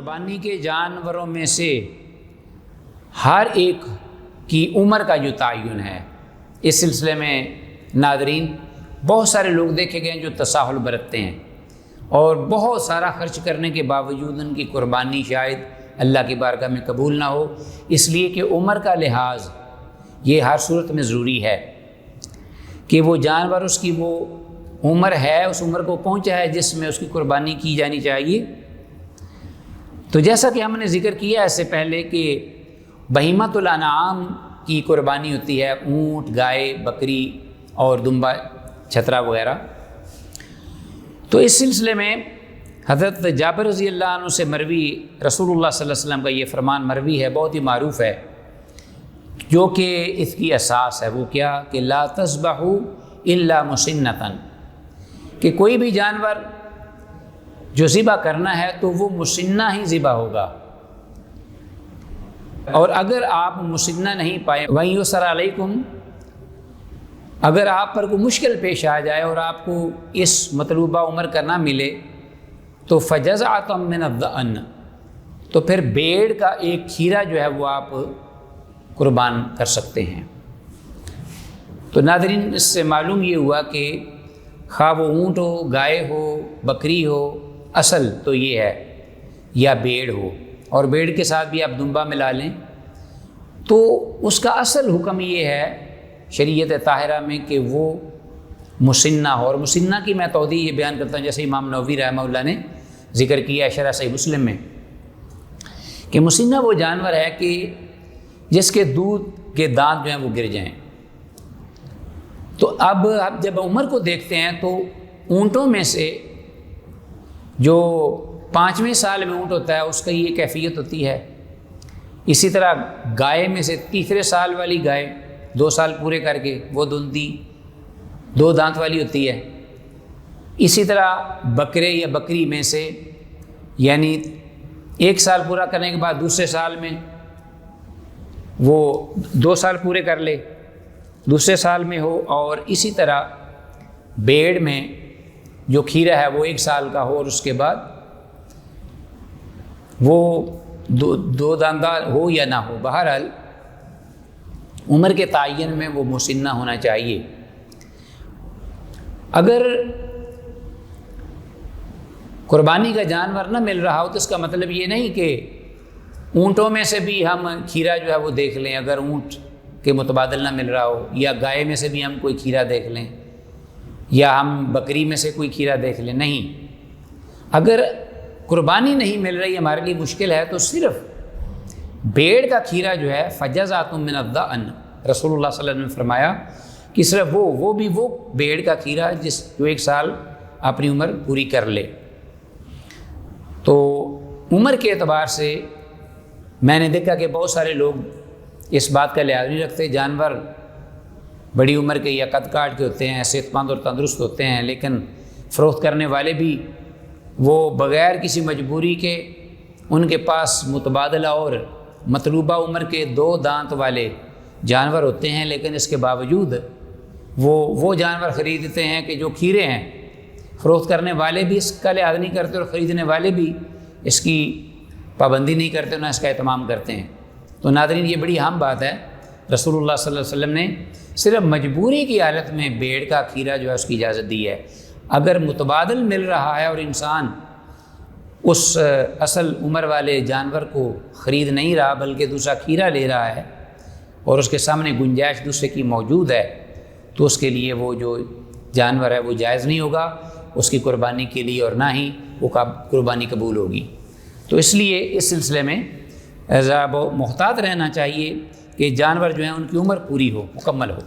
قربانی کے جانوروں میں سے ہر ایک کی عمر کا جو تعین ہے، اس سلسلے میں ناظرین بہت سارے لوگ دیکھے گئے ہیں جو تساہل برتتے ہیں اور بہت سارا خرچ کرنے کے باوجود ان کی قربانی شاید اللہ کی بارگاہ میں قبول نہ ہو، اس لیے کہ عمر کا لحاظ یہ ہر صورت میں ضروری ہے کہ وہ جانور اس کی وہ عمر ہے، اس عمر کو پہنچا ہے جس میں اس کی قربانی کی جانی چاہیے۔ تو جیسا کہ ہم نے ذکر کیا اس سے پہلے کہ بہیمۃ الانعام کی قربانی ہوتی ہے، اونٹ، گائے، بکری اور دمبا، چھترا وغیرہ۔ تو اس سلسلے میں حضرت جابر رضی اللہ عنہ سے مروی رسول اللہ صلی اللہ علیہ وسلم کا یہ فرمان مروی ہے، بہت ہی معروف ہے، جو کہ اس کی اساس ہے۔ وہ کیا کہ لا تذبحوا الا مسنۃ، کہ کوئی بھی جانور جو ذبح کرنا ہے تو وہ مسنہ ہی ذبح ہوگا، اور اگر آپ مسنہ نہیں پائے وَيُسْرَ عَلَيْكُمْ، اگر آپ پر کوئی مشکل پیش آ جائے اور آپ کو اس مطلوبہ عمر کا نہ ملے تو فَجَزْعَةٌ مِّنَ الضَّأْنِ، تو پھر بھیڑ کا ایک کھیرا جو ہے وہ آپ قربان کر سکتے ہیں۔ تو ناظرین اس سے معلوم یہ ہوا کہ خواہ وہ اونٹ ہو، گائے ہو، بکری ہو، اصل تو یہ ہے، یا بھیڑ ہو، اور بھیڑ کے ساتھ بھی آپ دمبا ملا لیں، تو اس کا اصل حکم یہ ہے شریعت طاہرہ میں کہ وہ مسنہ ہو۔ اور مسنہ کی میں توضیح یہ بیان کرتا ہوں، جیسے امام نووی رحمہ اللہ نے ذکر کیا ہے شرح صحیح مسلم میں، کہ مسنہ وہ جانور ہے کہ جس کے دودھ کے دانت جو ہیں وہ گر جائیں۔ تو اب جب عمر کو دیکھتے ہیں تو اونٹوں میں سے جو 5ویں سال میں اونٹ ہوتا ہے اس کا یہ کیفیت ہوتی ہے، اسی طرح گائے میں سے تیسرے سال والی گائے 2 سال پورے کر کے وہ دندی 2 دانت والی ہوتی ہے، اسی طرح بکرے یا بکری میں سے یعنی 1 سال پورا کرنے کے بعد دوسرے سال میں وہ 2 سال پورے کر لے، دوسرے سال میں ہو، اور اسی طرح بھیڑ میں جو کھیرا ہے وہ 1 سال کا ہو اور اس کے بعد وہ 2 داندار ہو یا نہ ہو، بہرحال عمر کے تعین میں وہ مسنہ ہونا چاہیے۔ اگر قربانی کا جانور نہ مل رہا ہو تو اس کا مطلب یہ نہیں کہ اونٹوں میں سے بھی ہم کھیرا جو ہے وہ دیکھ لیں، اگر اونٹ کے متبادل نہ مل رہا ہو، یا گائے میں سے بھی ہم کوئی کھیرا دیکھ لیں، یا ہم بکری میں سے کوئی کھیرا دیکھ لیں، نہیں۔ اگر قربانی نہیں مل رہی، ہمارے لیے مشکل ہے، تو صرف بھیڑ کا کھیرا جو ہے فَجَزْعَةٌ مِّنَ الضَّأْنِ، رسول اللہ صلی اللہ علیہ وسلم نے فرمایا کہ صرف وہ بھی وہ بھیڑ کا کھیرا جو 1 سال اپنی عمر پوری کر لے۔ تو عمر کے اعتبار سے میں نے دیکھا کہ بہت سارے لوگ اس بات کا لحاظ نہیں رکھتے، جانور بڑی عمر کے یا قد کاٹ کے ہوتے ہیں، صحت مند اور تندرست ہوتے ہیں، لیکن فروخت کرنے والے بھی وہ بغیر کسی مجبوری کے ان کے پاس متبادلہ اور مطلوبہ عمر کے 2 دانت والے جانور ہوتے ہیں، لیکن اس کے باوجود وہ جانور خریدتے ہیں کہ جو کھیرے ہیں۔ فروخت کرنے والے بھی اس کا لحاظ نہیں کرتے اور خریدنے والے بھی اس کی پابندی نہیں کرتے، نہ اس کا اہتمام کرتے ہیں۔ تو ناظرین یہ بڑی اہم بات ہے، رسول اللہ صلی اللہ علیہ وسلم نے صرف مجبوری کی حالت میں بھیڑ کا کھیرا جو ہے اس کی اجازت دی ہے۔ اگر متبادل مل رہا ہے اور انسان اس اصل عمر والے جانور کو خرید نہیں رہا بلکہ دوسرا کھیرا لے رہا ہے اور اس کے سامنے گنجائش دوسرے کی موجود ہے، تو اس کے لیے وہ جو جانور ہے وہ جائز نہیں ہوگا اس کی قربانی کے لیے، اور نہ ہی وہ قربانی قبول ہوگی۔ تو اس لیے اس سلسلے میں ذرا محتاط رہنا چاہیے کہ جانور جو ہیں ان کی عمر پوری ہو، مکمل ہو۔